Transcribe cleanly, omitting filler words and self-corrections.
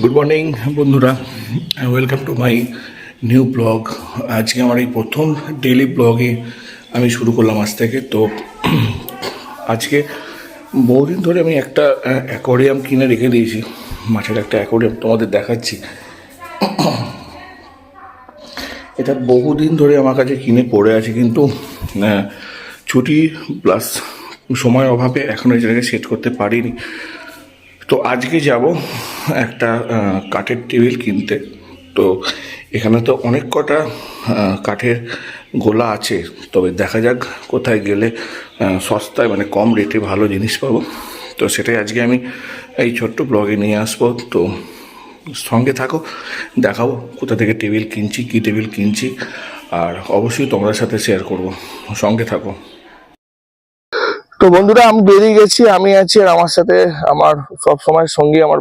Good morning বন্ধুরা, welcome to my new blog. আজকে আমার এই প্রথম ডেইলি ব্লগে আমি শুরু করলাম আজ থেকে। তো আজকে বহুদিন ধরে আমি একটা অ্যাকোয়ারিয়াম কিনে রেখে দিয়েছি, মাছের একটা অ্যাকোয়ারিয়াম তোমাদের দেখাচ্ছি। এটা বহুদিন ধরে আমার কাছে কিনে পড়ে আছে, কিন্তু ছুটি প্লাস সময় অভাবে এখনও এই জায়গায় সেট করতে পারিনি। তো আজকে যাব একটা কাঠের টেবিল কিনতে। তো এখানে তো অনেক কটা কাঠের গোলা আছে, তবে দেখা যাক কোথায় গেলে সস্তায় মানে কম রেটে ভালো জিনিস পাবো। তো সেটাই আজকে আমি এই ছোট্ট ব্লগে নিয়ে আসবো। তো সঙ্গে থাকো, দেখাবো কোথা থেকে টেবিল কিনছি, কী টেবিল কিনছি, আর অবশ্যই তোমাদের সাথে শেয়ার করব। সঙ্গে থাকো। তো বন্ধুরা, আমি বেরিয়ে গেছি, আমি আছি, আর আমার সাথে আমার সব সময় সঙ্গী আমার